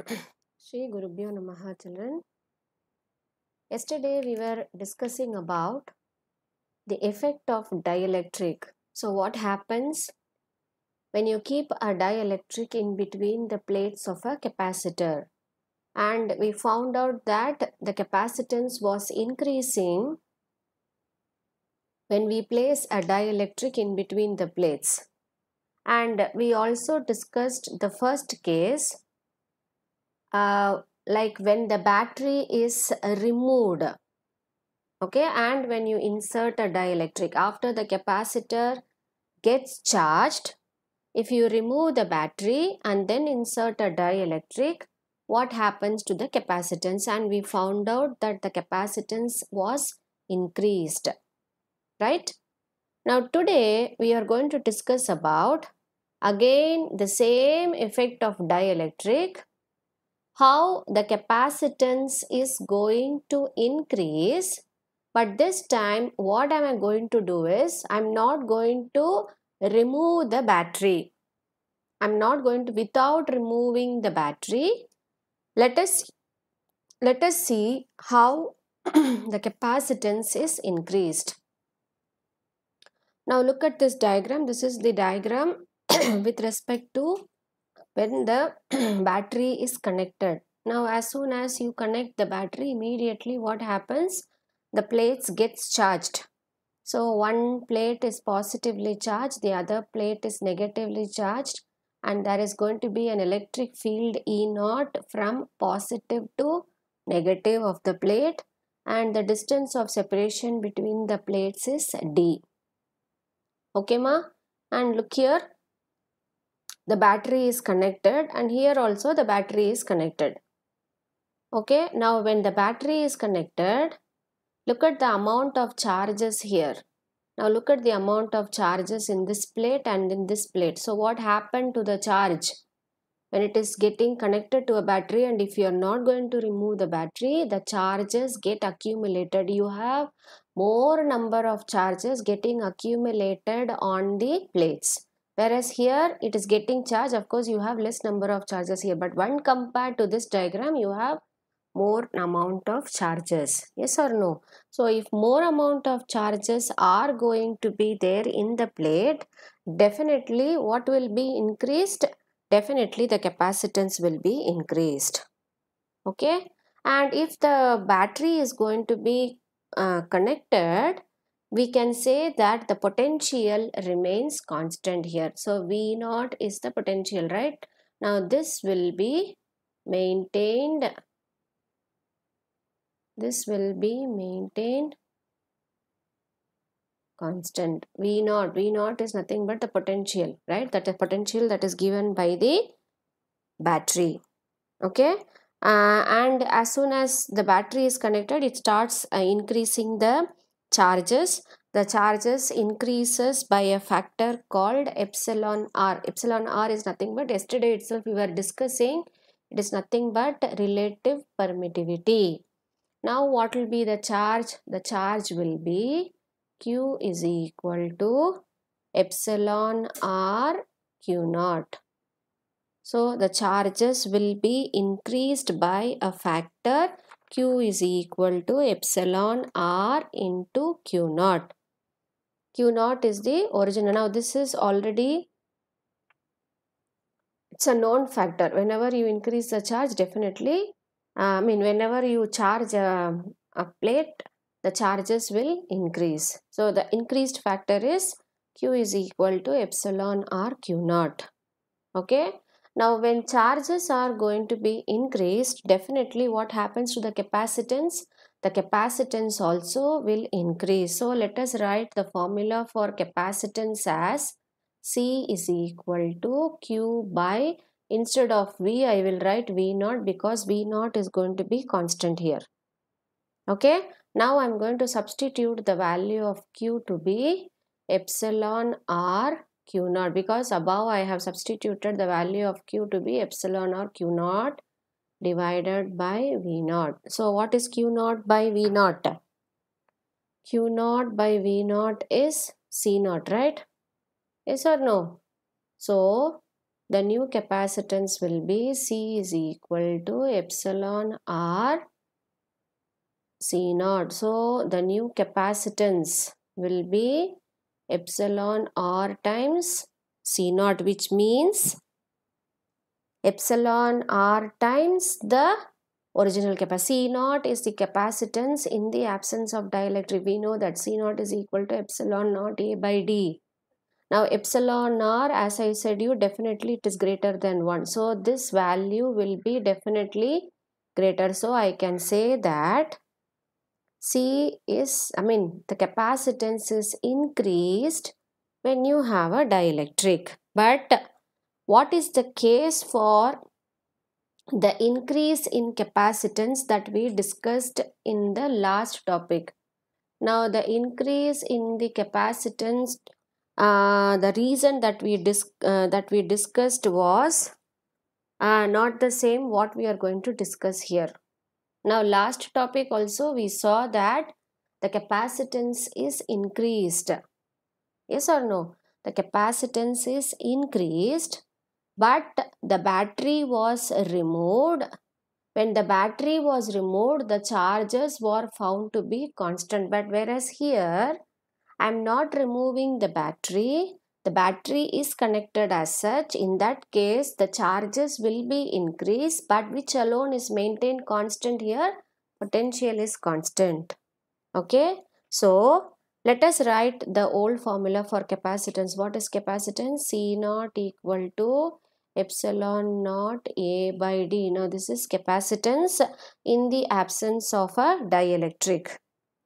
Shri Gurubhyo Namaha, children. Yesterday we were discussing about the effect of dielectric. So what happens when you keep a dielectric in between the plates of a capacitor? And we found out that the capacitance was increasing when we place a dielectric in between the plates. And we also discussed the first case, like when the battery is removed. Okay, and when you insert a dielectric after the capacitor gets charged, if you remove the battery and then insert a dielectric, what happens to the capacitance? And we found out that the capacitance was increased, right? Now today we are going to discuss about again the same effect of dielectric, how the capacitance is going to increase. But this time what am I going to do is, I'm not going to remove the battery. I'm not going to, without removing the battery, let us see how the capacitance is increased. Now look at this diagram. This is the diagram with respect to when the battery is connected. Now as soon as you connect the battery, immediately what happens? The plates gets charged. So one plate is positively charged, the other plate is negatively charged, and there is going to be an electric field E0 from positive to negative of the plate, and the distance of separation between the plates is D. Okay ma? And look here, the battery is connected, and here also the battery is connected. Okay, now when the battery is connected, look at the amount of charges here. Now look at the amount of charges in this plate and in this plate. So what happened to the charge when it is getting connected to a battery, and if you are not going to remove the battery, the charges get accumulated. You have more number of charges getting accumulated on the plates. Whereas here it is getting charged, of course you have less number of charges here, but when compared to this diagram you have more amount of charges. Yes or no? So if more amount of charges are going to be there in the plate, definitely what will be increased? Definitely the capacitance will be increased. Okay, and if the battery is going to be connected, we can say that the potential remains constant here. So V naught is the potential, right? Now this will be maintained. This will be maintained constant. V naught is nothing but the potential, right? That is potential that is given by the battery. Okay, and as soon as the battery is connected, it starts increasing the charges. The charges increases by a factor called epsilon r. Epsilon r is nothing but, yesterday itself we were discussing, it is nothing but relative permittivity. Now what will be the charge? The charge will be Q is equal to epsilon r Q naught. So the charges will be increased by a factor. Q is equal to epsilon r into Q naught. Q naught is the original. Now this is already, it's a known factor. Whenever you increase the charge, definitely, whenever you charge a plate, the charges will increase. So the increased factor is Q is equal to epsilon r Q naught. Okay. Now when charges are going to be increased, definitely what happens to the capacitance? The capacitance also will increase. So let us write the formula for capacitance as C is equal to Q by, instead of V I will write V naught, because V naught is going to be constant here. Okay. Now I am going to substitute the value of Q to be epsilon r Q naught, because above I have substituted the value of Q to be epsilon r Q naught divided by V naught. So what is Q naught by V naught? Q naught by V naught is C naught, right? Yes or no? So the new capacitance will be C is equal to epsilon R C naught. So the new capacitance will be epsilon R times C naught, which means epsilon R times the original capacity. C naught is the capacitance in the absence of dielectric. We know that C naught is equal to epsilon naught A by D. Now epsilon R, as I said you, definitely it is greater than 1. So this value will be definitely greater. So I can say that the capacitance is increased when you have a dielectric. But what is the case for the increase in capacitance that we discussed in the last topic? Now the increase in the capacitance, the reason that we discussed was not the same what we are going to discuss here. Now last topic also we saw that the capacitance is increased. Yes or no? The capacitance is increased, but the battery was removed. When the battery was removed, the charges were found to be constant. But whereas here, I am not removing the battery. The battery is connected as such. In that case, the charges will be increased, but which alone is maintained constant here? Potential is constant. Okay. So, let us write the old formula for capacitance. What is capacitance? C naught equal to epsilon naught A by D. Now, this is capacitance in the absence of a dielectric.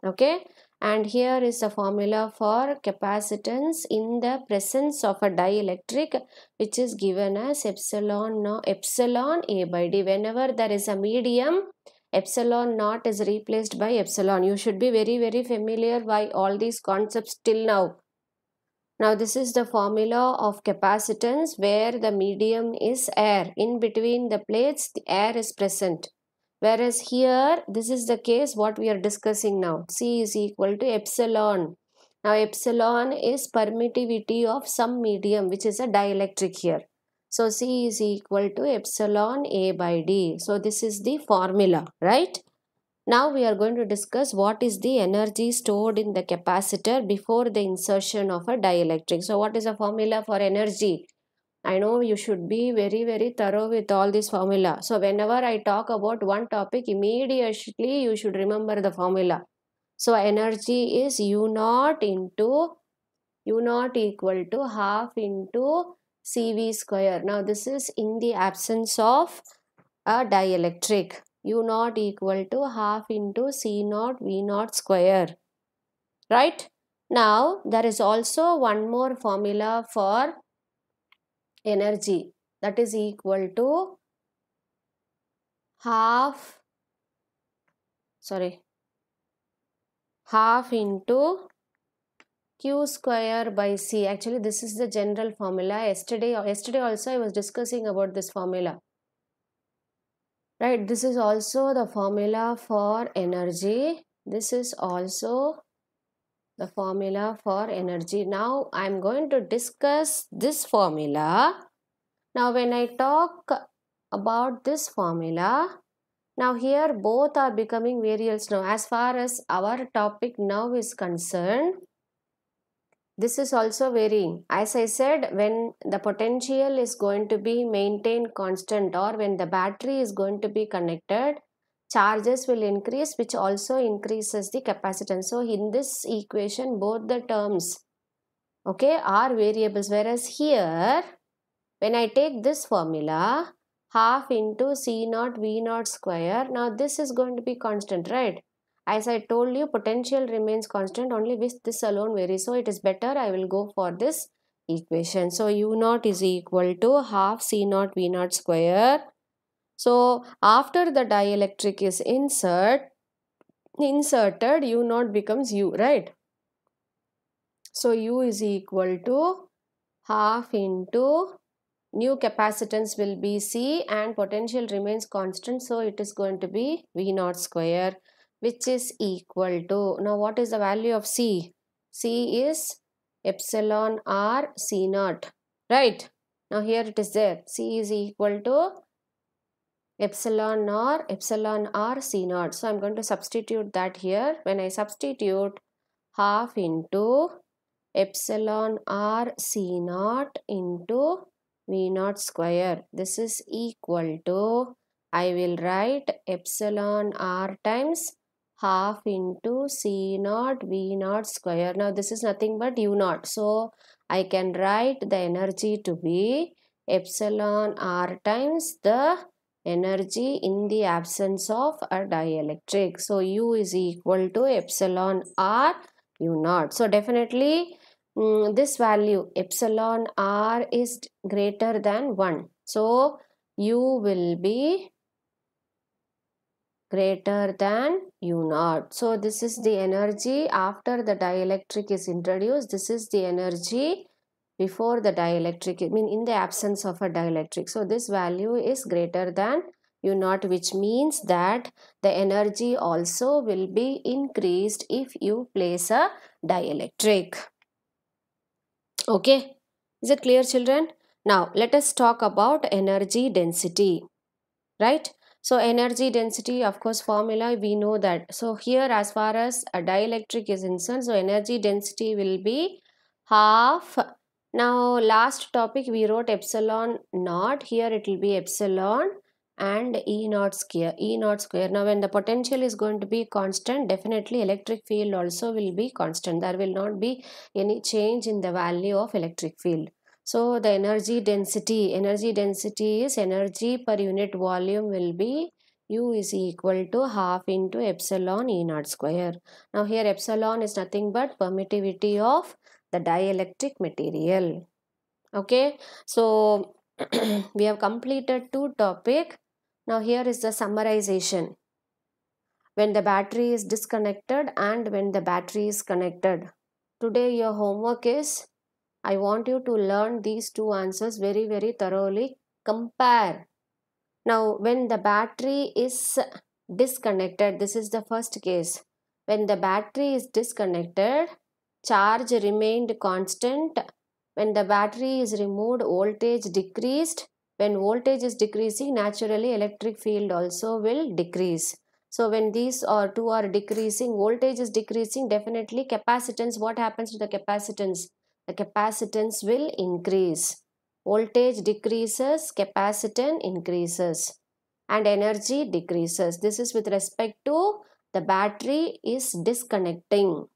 Okay. And here is the formula for capacitance in the presence of a dielectric, which is given as epsilon A by D. Whenever there is a medium, epsilon naught is replaced by epsilon. You should be very familiar by all these concepts till now. Now this is the formula of capacitance where the medium is air. In between the plates, the air is present. Whereas here, this is the case what we are discussing now. C is equal to epsilon. Now epsilon is permittivity of some medium, which is a dielectric here. So C is equal to epsilon A by D. So this is the formula, right? Now we are going to discuss what is the energy stored in the capacitor before the insertion of a dielectric. So what is the formula for energy? I know you should be very thorough with all this formula. So whenever I talk about one topic, immediately you should remember the formula. So energy is U naught equal to half into CV square. Now this is in the absence of a dielectric. U naught equal to half into C naught V naught square. Right? Now there is also one more formula for energy, that is equal to half into Q square by C. Actually this is the general formula. Yesterday also I was discussing about this formula. Right, this is also the formula for energy. This is also the formula for energy. Now I am going to discuss this formula. Now when I talk about this formula, now here both are becoming variables now. As far as our topic now is concerned, this is also varying. As I said, when the potential is going to be maintained constant or when the battery is going to be connected, charges will increase, which also increases the capacitance. So in this equation, both the terms, okay, are variables. Whereas here, when I take this formula, half into C naught V naught square, now this is going to be constant, right? As I told you, potential remains constant, only with this alone varies. So it is better I will go for this equation. So U naught is equal to half C naught V naught square. So after the dielectric is inserted, U naught becomes U, right? So U is equal to half into new capacitance will be C and potential remains constant. So it is going to be V naught square, which is equal to, now what is the value of C? C is epsilon R C naught, right? Now here it is there. C is equal to epsilon r C naught. So I'm going to substitute that here. When I substitute, half into epsilon r C naught into V naught square. This is equal to, I will write epsilon r times half into C naught V naught square. Now this is nothing but U naught. So I can write the energy to be epsilon r times the energy in the absence of a dielectric. So U is equal to epsilon r U naught. So definitely this value epsilon r is greater than 1. So U will be greater than U naught. So this is the energy after the dielectric is introduced. This is the energy before the dielectric, I mean in the absence of a dielectric. So this value is greater than U naught, which means that the energy also will be increased if you place a dielectric. Okay, is it clear, children? Now let us talk about energy density, right? So energy density, of course, formula we know that. So here as far as a dielectric is concerned, so energy density will be half. Now last topic we wrote epsilon naught, here it will be epsilon and E naught square. Now when the potential is going to be constant, definitely electric field also will be constant. There will not be any change in the value of electric field. So the energy density is energy per unit volume will be U is equal to half into epsilon E naught square. Now here epsilon is nothing but permittivity of the dielectric material. Okay, so we have completed two topics. Now here is the summarization. When the battery is disconnected and when the battery is connected. Today your homework is, I want you to learn these two answers very, very thoroughly. Compare. Now, when the battery is disconnected, this is the first case. When the battery is disconnected, charge remained constant. When the battery is removed, voltage decreased. When voltage is decreasing, naturally electric field also will decrease. So when these two are decreasing, voltage is decreasing, definitely capacitance, what happens to the capacitance? The capacitance will increase. Voltage decreases, capacitance increases, and energy decreases. This is with respect to the battery is disconnecting.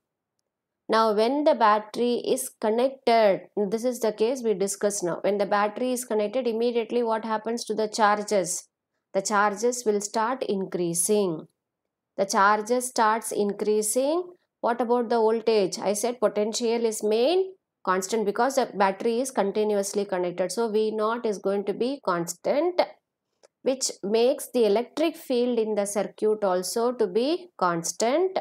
Now when the battery is connected, this is the case we discussed now. When the battery is connected, immediately what happens to the charges? The charges will start increasing. The charges starts increasing. What about the voltage? I said potential is main constant because the battery is continuously connected. So V naught is going to be constant, which makes the electric field in the circuit also to be constant.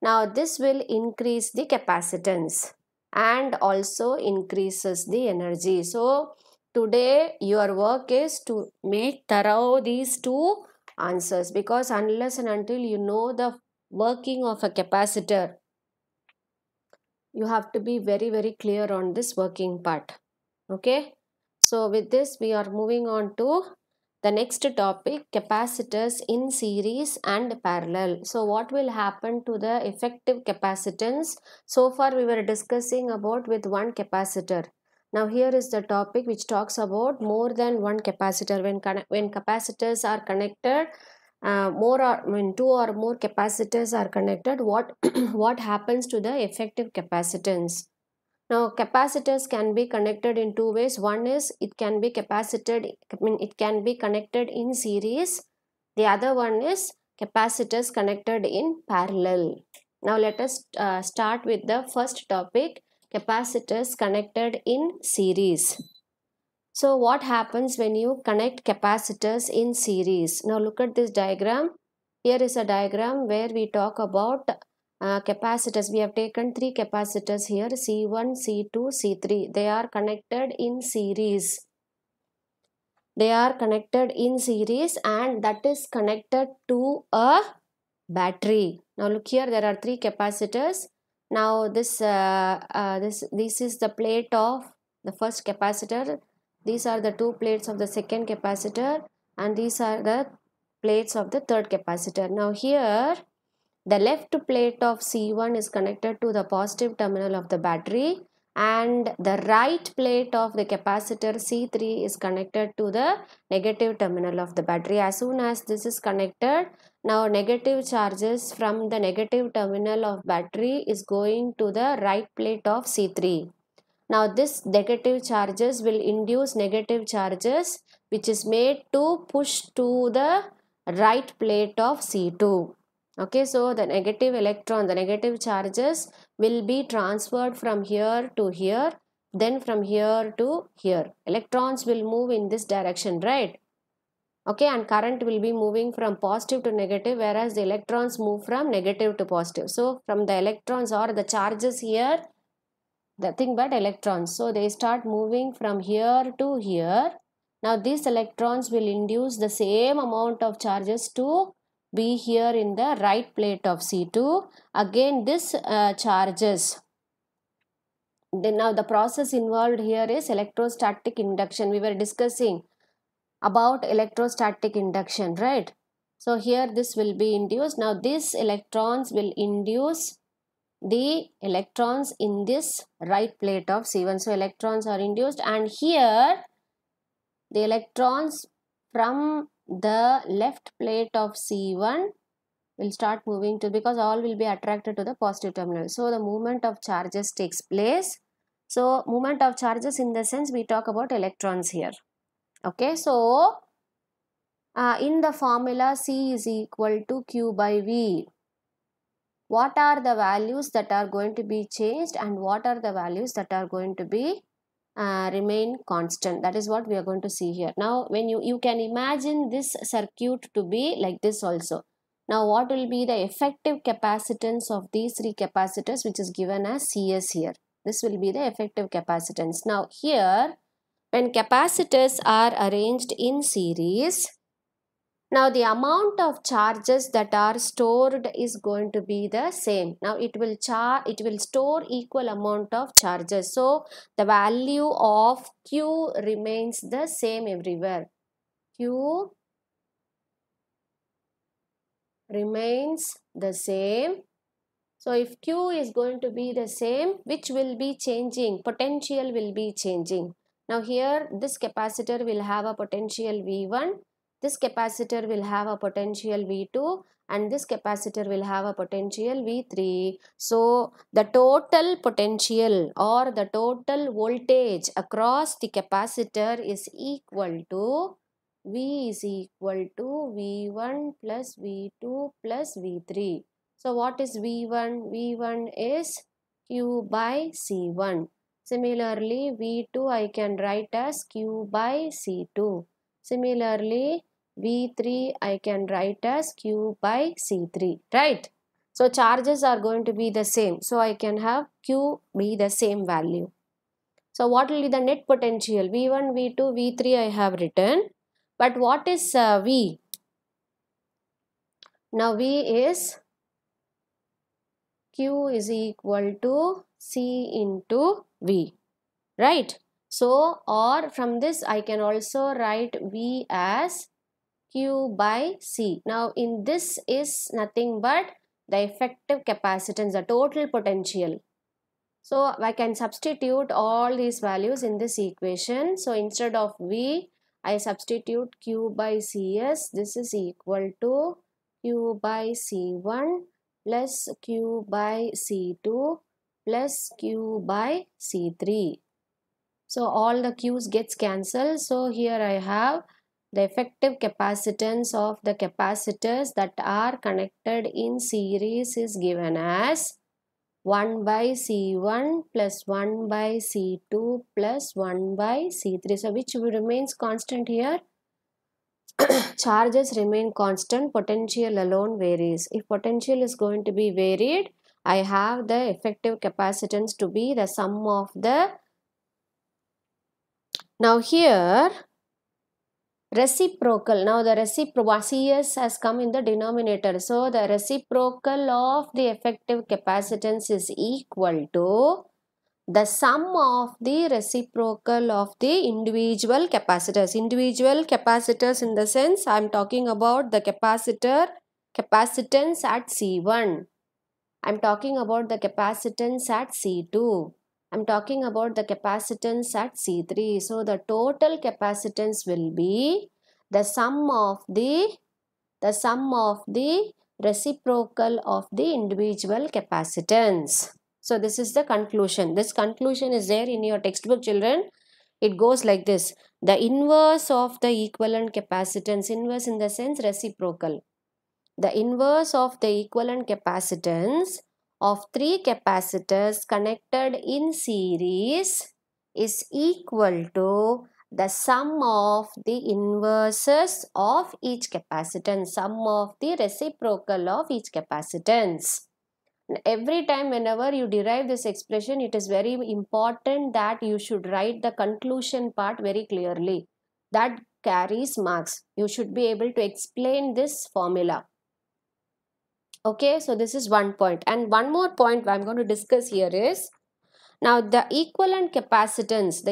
Now this will increase the capacitance and also increases the energy. So today your work is to make thorough these two answers, because unless and until you know the working of a capacitor, you have to be very, very clear on this working part. Okay, so with this we are moving on to the next topic, capacitors in series and parallel. So what will happen to the effective capacitance? So far we were discussing about with one capacitor. Now here is the topic which talks about more than one capacitor. When capacitors are connected, two or more capacitors are connected, what what happens to the effective capacitance? Now capacitors can be connected in two ways. One is it can be it can be connected in series. The other one is capacitors connected in parallel. Now let us start with the first topic, capacitors connected in series. So what happens when you connect capacitors in series? Now look at this diagram. Here is a diagram where we talk about capacitors. We have taken three capacitors here, C1, C2, C3. They are connected in series. They are connected in series and that is connected to a battery. Now look here, there are three capacitors. Now this is the plate of the first capacitor. These are the two plates of the second capacitor, and these are the plates of the third capacitor. Now here the left plate of C1 is connected to the positive terminal of the battery, and the right plate of the capacitor C3 is connected to the negative terminal of the battery. As soon as this is connected, now negative charges from the negative terminal of battery is going to the right plate of C3. Now this negative charges will induce negative charges which is made to push to the right plate of C2. Okay, so the negative electron, the negative charges will be transferred from here to here, then from here to here. Electrons will move in this direction, right? Okay, and current will be moving from positive to negative, whereas the electrons move from negative to positive. So from the electrons or the charges here, nothing but electrons. So they start moving from here to here. Now these electrons will induce the same amount of charges to be here in the right plate of C2. Again this charges. Then now the process involved here is electrostatic induction. We were discussing about electrostatic induction, right? So here this will be induced. Now these electrons will induce the electrons in this right plate of C1. So electrons are induced, and here the electrons from the left plate of C1 will start moving to, because all will be attracted to the positive terminal. So the movement of charges takes place. So movement of charges, in the sense we talk about electrons here. Okay, so in the formula C is equal to Q by V. What are the values that are going to be changed and what are the values that are going to be remain constant? That is what we are going to see here. Now when you can imagine this circuit to be like this also. Now what will be the effective capacitance of these three capacitors, which is given as CS here? This will be the effective capacitance. Now here, when capacitors are arranged in series, now the amount of charges that are stored is going to be the same. Now it will store equal amount of charges. So the value of Q remains the same everywhere. Q remains the same. So if Q is going to be the same, which will be changing? Potential will be changing. Now here this capacitor will have a potential V1, this capacitor will have a potential V2, and this capacitor will have a potential V3. So the total potential or the total voltage across the capacitor is equal to V is equal to V1 plus V2 plus V3. So what is V1? V1 is Q by C1. Similarly, V2 I can write as Q by C2. Similarly, V3 I can write as Q by C3, right? So charges are going to be the same. So I can have Q be the same value. So what will be the net potential? V1, V2, V3 I have written. But what is V? Now V is Q is equal to C into V, right? So, or from this I can also write V as Q by C. Now, in this is nothing but the effective capacitance, the total potential. So, I can substitute all these values in this equation. So, instead of V, I substitute Q by CS. This is equal to Q by C1 plus Q by C2 plus Q by C3. So all the Q's gets cancelled. So here I have the effective capacitance of the capacitors that are connected in series is given as 1 by C1 plus 1 by C2 plus 1 by C3. So which remains constant here? Charges remain constant, potential alone varies. If potential is going to be varied, I have the effective capacitance to be the sum of the. Now here reciprocal, now the reciprocal CS has come in the denominator. So the reciprocal of the effective capacitance is equal to the sum of the reciprocal of the individual capacitors. Individual capacitors in the sense I am talking about the capacitance at C1. I am talking about the capacitance at C2. I am talking about the capacitance at C3. So the total capacitance will be the sum of the reciprocal of the individual capacitance. So this is the conclusion. This conclusion is there in your textbook, children. It goes like this. The inverse of the equivalent capacitance, inverse in the sense reciprocal. The inverse of the equivalent capacitance of three capacitors connected in series is equal to the sum of the inverses of each capacitance, sum of the reciprocal of each capacitance. Every time whenever you derive this expression, it is very important that you should write the conclusion part very clearly. That carries marks. You should be able to explain this formula. Okay, so this is one point. And one more point I'm going to discuss here is, now the equivalent capacitance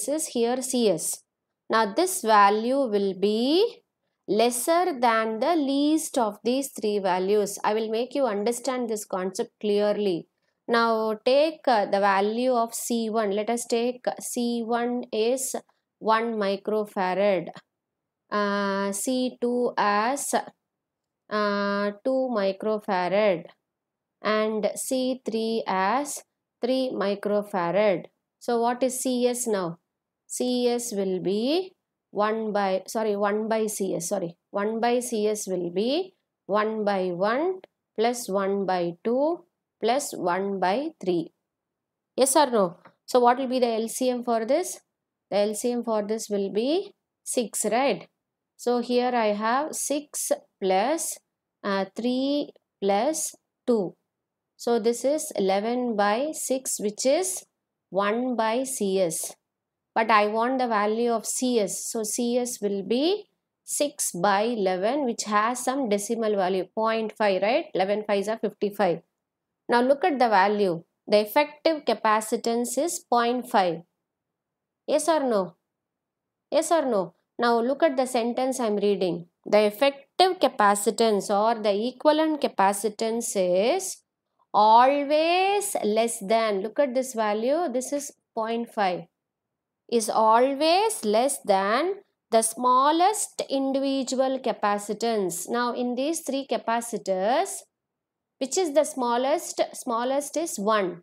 is here Cs. Now this value will be lesser than the least of these three values. I will make you understand this concept clearly. Now take the value of C1. Let us take C1 is 1 microfarad, C2 as 2 microfarad, and C3 as 3 microfarad. So what is Cs now? Cs will be 1 by Cs will be 1 by 1 plus 1 by 2 plus 1 by 3. Yes or no? So what will be the LCM for this? The LCM for this will be 6, right? So here I have 6 plus 3 plus 2. So this is 11 by 6, which is 1 by Cs. But I want the value of Cs. So Cs will be 6 by 11, which has some decimal value, 0.5, right? 11 5s are 55. Now look at the value. The effective capacitance is 0.5. Yes or no? Yes or no? Now look at the sentence I am reading. The effective capacitance or the equivalent capacitance is always less than, look at this value, this is 0.5, is always less than the smallest individual capacitance. Now in these three capacitors, which is the smallest? Smallest is 1.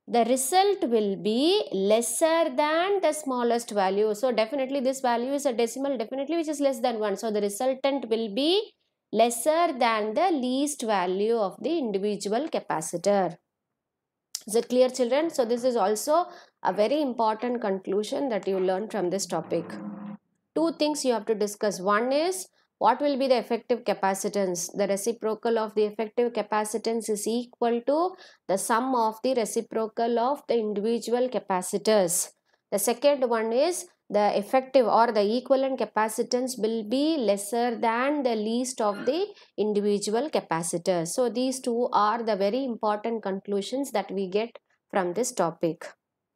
The result will be lesser than the smallest value. So definitely this value is a decimal, definitely, which is less than 1. So the resultant will be lesser than the least value of the individual capacitor. Is it clear, children? So this is also a very important conclusion that you learn from this topic. Two things you have to discuss. One is, what will be the effective capacitance? The reciprocal of the effective capacitance is equal to the sum of the reciprocal of the individual capacitors. The second one is, the effective or the equivalent capacitance will be lesser than the least of the individual capacitors. So these two are the very important conclusions that we get from this topic.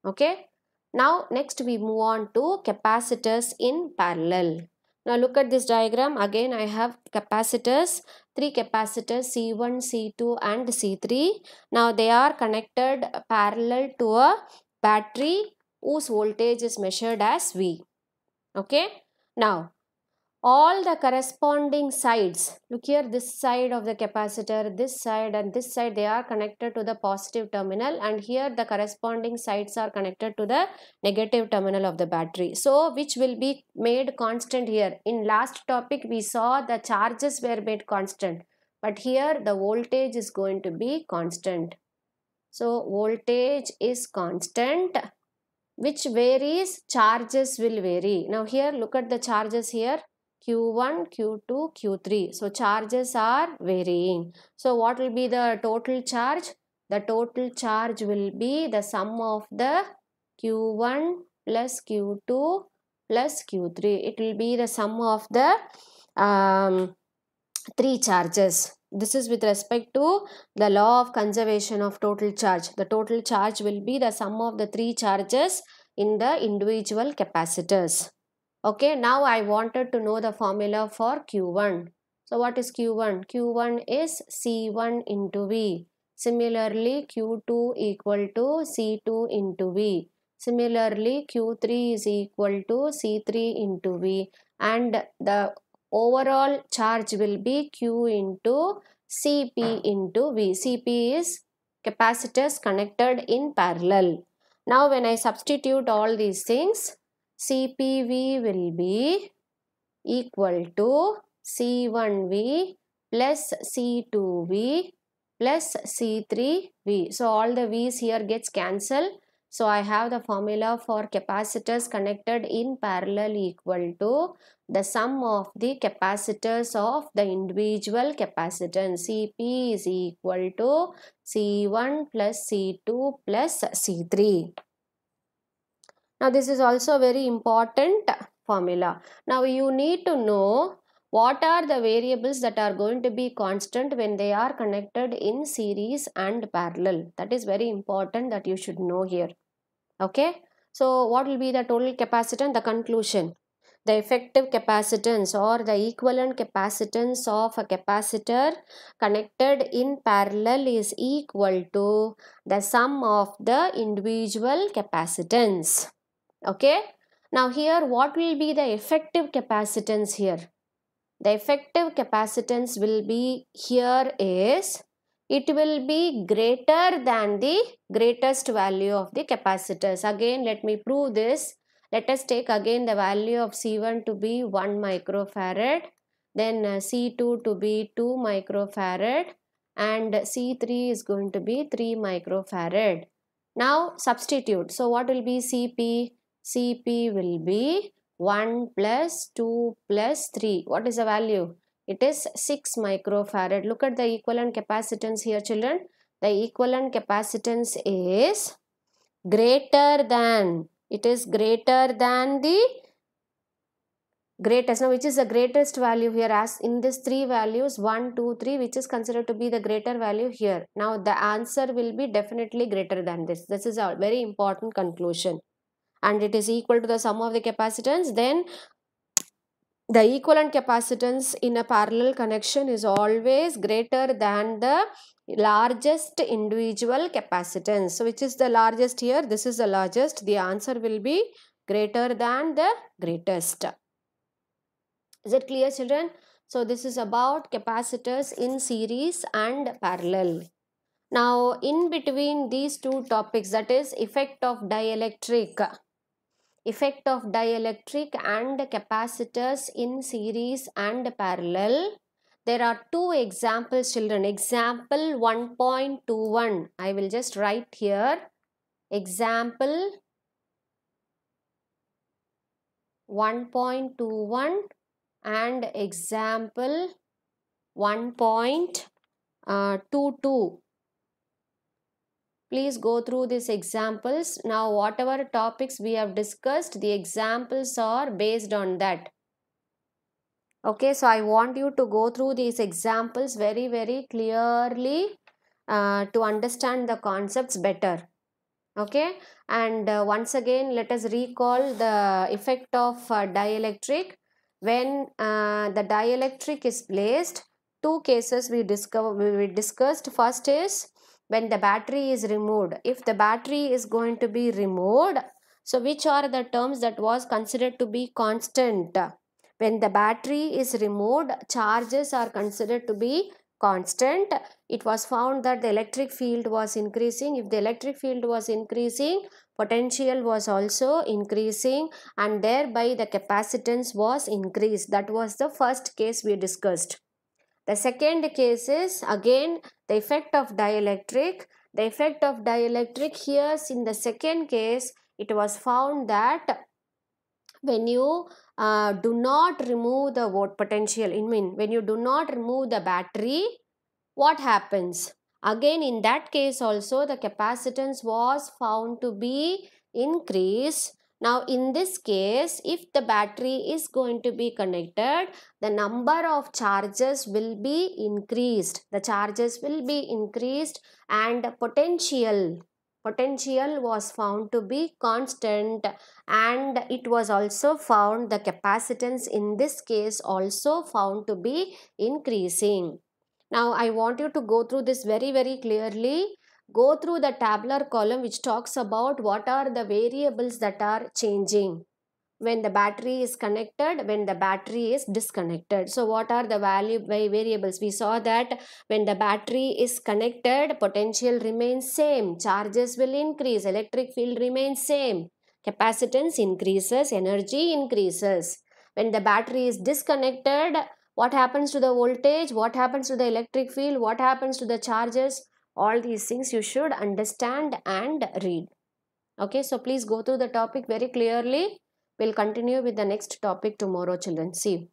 Okay. Now next we move on to capacitors in parallel. Now look at this diagram. Again I have capacitors, three capacitors C1, C2 and C3. Now they are connected parallel to a battery whose voltage is measured as V. Okay. Now all the corresponding sides, look here, this side of the capacitor, this side and this side, they are connected to the positive terminal, and here the corresponding sides are connected to the negative terminal of the battery. So which will be made constant here? In last topic we saw the charges were made constant, but here the voltage is going to be constant. So voltage is constant, which varies, charges will vary. Now here look at the charges here, Q1, Q2, Q3. So charges are varying. So what will be the total charge? The total charge will be the sum of the Q1 plus Q2 plus Q3. It will be the sum of the three charges. This is with respect to the law of conservation of total charge. The total charge will be the sum of the three charges in the individual capacitors. Okay, now I wanted to know the formula for Q1. So what is Q1? Q1 is C1 into V. Similarly, Q2 equal to C2 into V. Similarly, Q3 is equal to C3 into V. And the overall charge will be Q into Cp into V. Cp is capacitors connected in parallel. Now when I substitute all these things, CPV will be equal to C1V plus C2V plus C3V. So all the V's here gets cancelled. So I have the formula for capacitors connected in parallel equal to the sum of the capacitors of the individual capacitance. Cp is equal to C1 plus C2 plus C3. Now this is also a very important formula. Now you need to know what are the variables that are going to be constant when they are connected in series and parallel. That is very important that you should know here. Okay. So what will be the total capacitance? The conclusion. The effective capacitance or the equivalent capacitance of a capacitor connected in parallel is equal to the sum of the individual capacitance. Okay. Now here what will be the effective capacitance here? The effective capacitance will be here is, it will be greater than the greatest value of the capacitors. Again let me prove this. Let us take again the value of C1 to be 1 microfarad, then C2 to be 2 microfarad and C3 is going to be 3 microfarad. Now substitute. So what will be Cp? Cp will be 1 plus 2 plus 3. What is the value? It is 6 microfarad. Look at the equivalent capacitance here, children. The equivalent capacitance is greater than, it is greater than the greatest. Now which is the greatest value here? As in this three values 1, 2, 3, which is considered to be the greater value here? Now the answer will be definitely greater than this. This is a very important conclusion. And it is equal to the sum of the capacitance, then the equivalent capacitance in a parallel connection is always greater than the largest individual capacitance. So which is the largest here? This is the largest. The answer will be greater than the greatest. Is it clear, children? So this is about capacitors in series and parallel. Now in between these two topics, that is effect of dielectric and capacitors in series and parallel, there are two examples, children. Example 1.21. I will just write here. Example 1.21 and example 1.22. Please go through these examples. Now whatever topics we have discussed, the examples are based on that. Okay, so I want you to go through these examples very clearly to understand the concepts better. Okay, and once again let us recall the effect of dielectric. When the dielectric is placed, two cases we discussed. First is when the battery is removed. If the battery is going to be removed, so which are the terms that was considered to be constant? When the battery is removed, charges are considered to be constant. It was found that the electric field was increasing. If the electric field was increasing, potential was also increasing, and thereby the capacitance was increased. That was the first case we discussed. The second case is again the effect of dielectric. The effect of dielectric here, in the second case, it was found that when you do not remove the potential, when you do not remove the battery, what happens? Again in that case also the capacitance was found to be increased, Now in this case, if the battery is going to be connected, the number of charges will be increased. The charges will be increased and potential was found to be constant, and it was also found the capacitance in this case also found to be increasing. Now I want you to go through this very clearly. Go through the tabular column which talks about what are the variables that are changing when the battery is connected, when the battery is disconnected. So what are the variables? We saw that when the battery is connected, potential remains same, charges will increase, electric field remains same, capacitance increases, energy increases. When the battery is disconnected, what happens to the voltage, what happens to the electric field, what happens to the charges? All these things you should understand and read. Okay, so please go through the topic very clearly. We'll continue with the next topic tomorrow, children. See you.